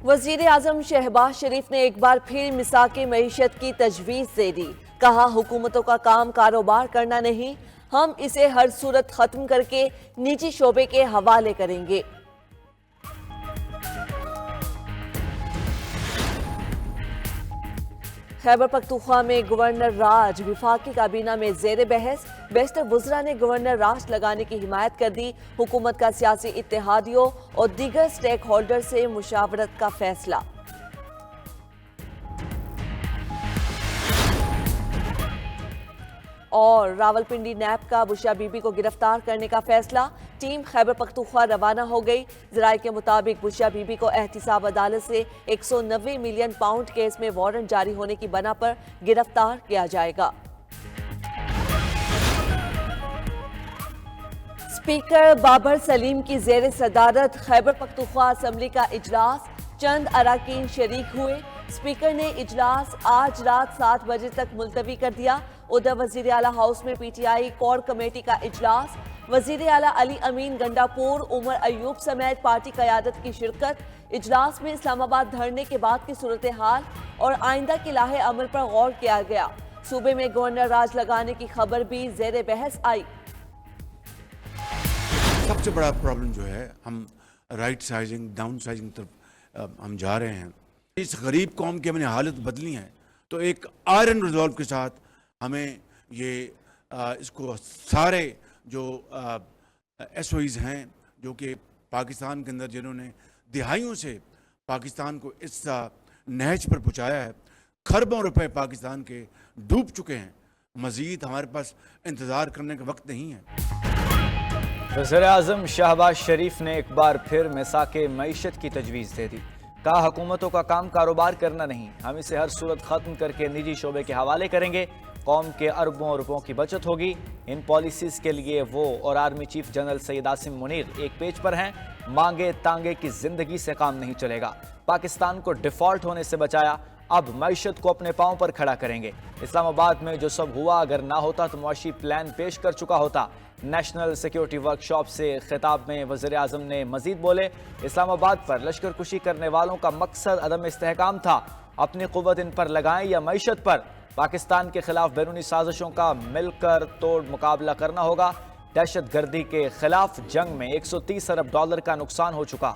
वजीर आजम शहबाज शरीफ ने एक बार फिर मिसाके मईशत की तजवीज़ दे दी। कहा, हुकूमतों का काम कारोबार करना नहीं, हम इसे हर सूरत खत्म करके निजी शोबे के हवाले करेंगे। खैबर पख्तूनख्वा में गवर्नर राज विफाकी काबीना में जेर बहस। बेशतर वुज़रा ने गवर्नर राज लगाने की हिमायत कर दी। हुकूमत का सियासी इत्तेहादियों और दीगर स्टेक होल्डर से मुशावरत का फैसला। और रावलपिंडी नैब का बुशरा बीबी को गिरफ्तार करने का फैसला। टीम खैबर पख्तूनख्वा रवाना हो गई। ज़राए के मुताबिक बुशरा बीबी को एहतिसाब अदालत से 190 मिलियन पाउंड केस में वारंट जारी होने की बना पर गिरफ्तार किया जाएगा। स्पीकर बाबर सलीम की जेर सदारत खैबर पख्तूनख्वा असम्बली का इजलास। चंद अराकीन शरीक हुए। स्पीकर ने इजलास आज रात 7 बजे तक मुलतवी कर दिया। उधर वजीर आला हाउस में पीटीआई कोर कमेटी का इजलास। वजीर आला अली अमीन गंडापुर, उमर अयूब समेत पार्टी क़यादत की शिरकत। इजलास में इस्लामाबाद धरने के बाद की सूरत हाल और आइंदा के लाहे अमल पर गौर किया गया। सूबे में गवर्नर राज लगाने की खबर भी जेर बहस आई। सबसे बड़ा प्रॉब्लम जो है, हम राइट साइजिंग डाउन साइजिंग तरफ हम जा रहे हैं। इस गरीब कौम की हमने हालत बदली है, तो एक आयरन रिजॉल्व के साथ हमें ये इसको सारे जो एसओईज हैं जो कि पाकिस्तान के अंदर जिन्होंने दिहाइयों से पाकिस्तान को इस नहज पर पहुँचाया है, खरबों रुपए पाकिस्तान के डूब चुके हैं। मज़ीद हमारे पास इंतज़ार करने का वक्त नहीं है। वज़ीर आज़म शहबाज शरीफ ने एक बार फिर मिसाके मईशत की तजवीज़ दे दी। कहा, हुकूमतों का काम कारोबार करना नहीं, हम इसे हर सूरत ख़त्म करके निजी शोबे के हवाले करेंगे। कौम के अरबों रुपयों की बचत होगी। इन पॉलिसीज़ के लिए वो और army chief general Syed Asim Munir एक पेज पर हैं। मांगे तांगे की जिंदगी से काम नहीं चलेगा। पाकिस्तान को डिफ़ॉल्ट होने से बचाया, अब मईशत को अपने पाँव पर खड़ा करेंगे। इस्लामाबाद में जो सब हुआ, अगर ना होता तो मुआशी प्लान पेश कर चुका होता। नेशनल सिक्योरिटी वर्कशॉप से खिताब में वज़ीर आज़म ने मजीद बोले, इस्लामाबाद पर लश्कर कुशी करने वालों का मकसद अदम इस्तेहकाम था। अपनी कुव्वत इन पर लगाएं या मईशत पर। पाकिस्तान के खिलाफ बैरूनी साजिशों का मिलकर तोड़ मुकाबला करना होगा। दहशत गर्दी के खिलाफ जंग में 130 अरब डॉलर का नुकसान हो चुका।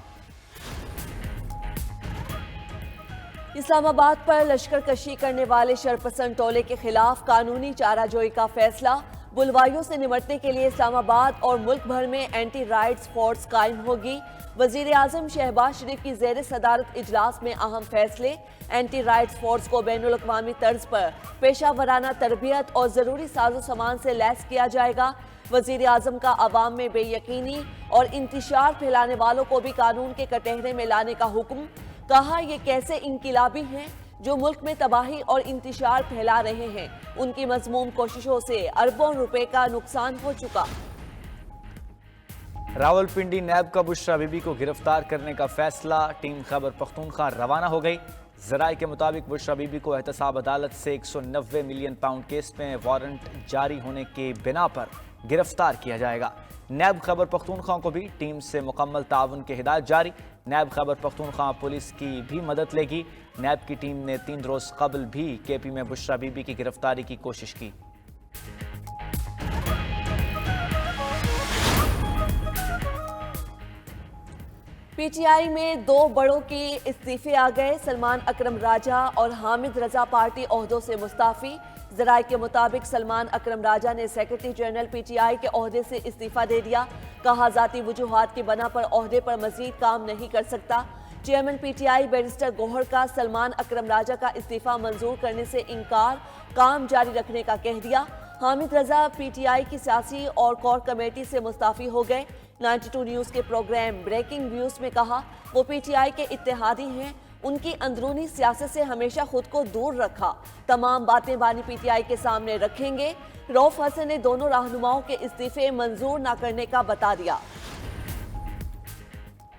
इस्लामाबाद पर लश्कर कशी करने वाले शरपसंद टोले के खिलाफ कानूनी चाराजोई का फैसला। बुलवाइयों से निमटने के लिए इस्लामाबाद और मुल्क भर में एंटी राइट्स फोर्स कायम होगी। वजीर आजम शहबाज शरीफ की जेर सदारत इजलास में अहम फैसले। एंटी राइट्स फोर्स को बैनुल अक़वामी तर्ज पर पेशा वराना तरबियत और ज़रूरी साजो सामान से लैस किया जाएगा। वजीर आजम का अवाम में बेयकीनी और इंतशार फैलाने वालों को भी कानून के कटहरे में लाने का हुक्म। कहा, ये कैसे इनकिलाबी हैं जो मुल्क में तबाही और इंतशार फैला रहे हैं। उनकी मज़मूम कोशिशों से अरबों रुपए का नुकसान हो चुका। रावलपिंडी नैब का बुशरा बीबी को गिरफ्तार करने का फैसला। टीम खैबर पख्तूनख्वा रवाना हो गई। ज़राए के मुताबिक बुशरा बीबी को एहतसाब अदालत से 190 मिलियन पाउंड केस में वारंट जारी होने के बिना पर गिरफ्तार किया जाएगा। नैब खैबर पख्तूनख्वा को भी टीम से मुकम्मल ताउन की हिदायत जारी। नैब खैबर पख्तूनख्वा पुलिस की भी मदद लेगी। नैब की टीम ने 3 रोज़ कबल भी केपी में बुशरा बीबी की गिरफ्तारी की कोशिश की। पीटीआई में 2 बड़ों के इस्तीफे आ गए। सलमान अकरम राजा और हामिद रजा पार्टी ओहदों से मुस्ताफी। ज़राए के मुताबिक सलमान अकरम राजा ने सेक्रेटरी जनरल पीटीआई के ओहदे से इस्तीफा दे दिया। कहा, ज़ाती वजूहात की बना पर ओहदे पर मजीद काम नहीं कर सकता। चेयरमैन पीटीआई बैरिस्टर गौहर का सलमान अकरम राजा का इस्तीफा मंजूर करने से इनकार, काम जारी रखने का कह दिया। हामिद रजा पीटीआई की सियासी और कोर कमेटी से मुस्ताफी हो गए। 92 न्यूज़ के प्रोग्राम ब्रेकिंग व्यूज़ में कहा, वो पीटीआई के इत्तेहादी हैं। उनकी अंदरूनी सियासत से हमेशा खुद को दूर रखा। तमाम बातें बानी पीटीआई के सामने रखेंगे। रऊफ हसन ने दोनों रहनुमाओं के इस्तीफे मंजूर न करने का बता दिया।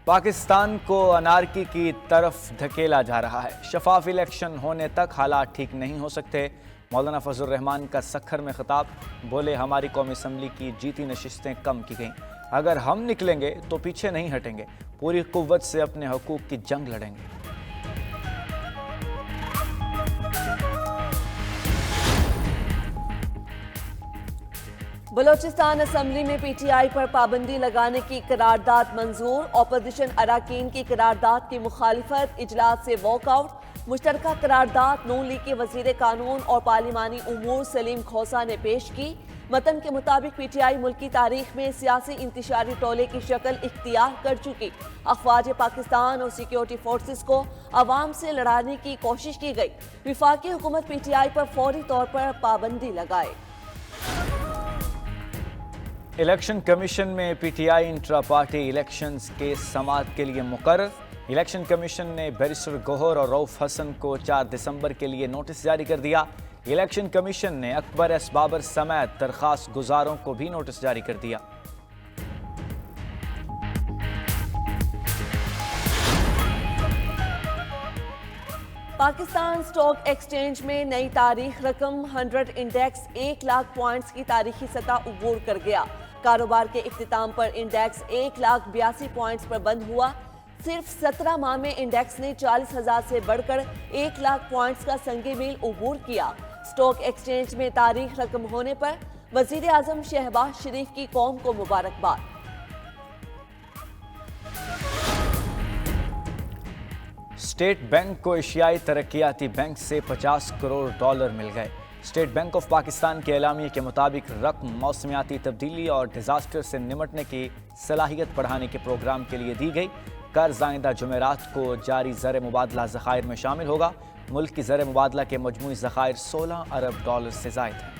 पाकिस्तान को अनारकी की तरफ धकेला जा रहा है। शफाफ इलेक्शन होने तक हालात ठीक नहीं हो सकते। मौलाना फजल रहमान का सखर में खिताब। बोले, हमारी कौमी असम्बली की जीती नशिस्तें कम की गईं। अगर हम निकलेंगे तो पीछे नहीं हटेंगे। पूरी कुव्वत से अपने हकूक़ की जंग लड़ेंगे। بلوچستان اسمبلی میں پی ٹی آئی پر پابندی لگانے کی قرارداد منظور، اپوزیشن اراکین کی قرارداد کی مخالفت، اجلاس سے واک آؤٹ۔ مشترکہ قرارداد نون لیگ کے وزیر قانون اور پارلیمانی امور سلیم کھوسا نے پیش کی۔ متن کے مطابق پی ٹی آئی ملکی تاریخ میں سیاسی انتشاری ٹولے کی شکل اختیار کر چکی۔ افواج پاکستان اور سیکیورٹی فورسز کو عوام سے لڑانے کی کوشش کی گئی۔ وفاقی حکومت پی ٹی آئی پر فوری طور پر پابندی لگائے۔ الیکشن کمیشن میں P T I intra party elections کے سماعت کے لیے مقرر۔ الیکشن کمیشن نے بیرسٹر گوہر اور رؤف حسن کو 4 دسمبر کے لیے نوٹس جاری کر دیا۔ الیکشن کمیشن نے اکبر ایس بابر سمیت درخواست گزاروں کو بھی نوٹس جاری کر دیا۔ پاکستان اسٹاک ایکسچینج میں نئی تاریخ رقم 100 انڈیکس 1 لاکھ پوائنٹس کی تاریخی سطح عبور کر گیا۔ کاروبار کے اختتام پر انڈیکس 1,82,000 پوائنٹس پر بند ہوا۔ صرف 17 ماہ میں انڈیکس نے 40,000 سے بڑھ کر 1 لاکھ پوائنٹس کا سنگ میل عبور کیا۔ اسٹاک ایکسچینج میں تاریخ رقم ہونے پر وزیر اعظم شہباز شریف کی قوم کو مبارکباد۔ اسٹیٹ بینک کو ایشیائی ترقیاتی بینک سے $50 کروڑ مل گئے۔ اسٹیٹ بینک آف پاکستان کے اعلامیے کے مطابق رقم موسمیاتی تبدیلی اور ڈیزاسٹر سے نمٹنے کی صلاحیت بڑھانے کے پروگرام کے لیے دی گئی۔ قرض آئندہ جمعرات کو جاری زر مبادلہ ذخائر میں شامل ہوگا۔ ملک کی زر مبادلہ کے مجموعی ذخائر $16 ارب سے زائد ہیں۔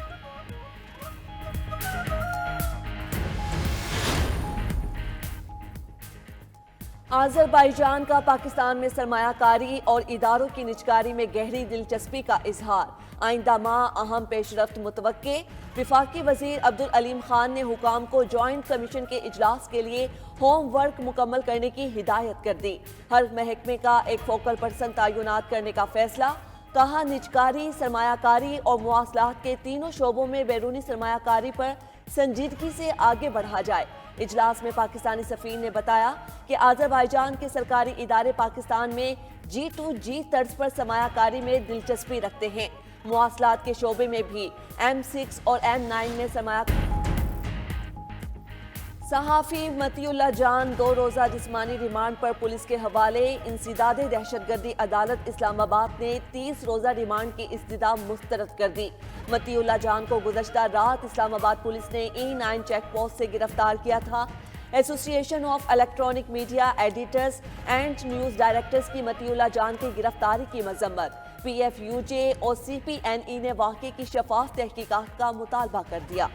آذربائیجان کا پاکستان میں سرمایہ کاری اور اداروں کی نجکاری میں گہری دلچسپی کا اظہار۔ آئندہ ماہ اہم پیش رفت متوقع۔ وفاقی وزیر عبدالعلیم خان نے حکام کو جوائنٹ کمیشن کے اجلاس کے لیے ہوم ورک مکمل کرنے کی ہدایت کر دی۔ ہر محکمے کا ایک فوکل پرسن تعینات کرنے کا فیصلہ۔ کہا نجکاری، سرمایہ کاری اور مواصلات کے تینوں شعبوں میں بیرونی سرمایہ کاری پر سنجیدگی سے آگے بڑھا جائے۔ اجلاس میں پاکستانی سفیر نے بتایا کہ آذربائیجان کے سرکاری ادارے پاکستان میں G2G طرز پر سرمایہ کاری میں دلچسپی رکھتے ہیں۔ مواصلات کے شعبے میں بھی M6 اور M9 میں سرمایہ۔ صحافی متی اللہ جان 2 روزہ جسمانی ریمانڈ پر پولیس کے حوالے۔ انسداد دہشت گردی عدالت اسلام آباد نے 30 روزہ ریمانڈ کی استدعا مسترد کر دی۔ متی اللہ جان کو گزشتہ رات اسلام آباد پولیس نے E9 چیک پوسٹ سے گرفتار کیا تھا۔ ایسوسی ایشن of electronic media editors and news directors کی متی اللہ جان کی گرفتاری کی مذمت۔ PFUJ اور CPNE نے واقعے کی شفاف تحقیقات کا مطالبہ کر دیا۔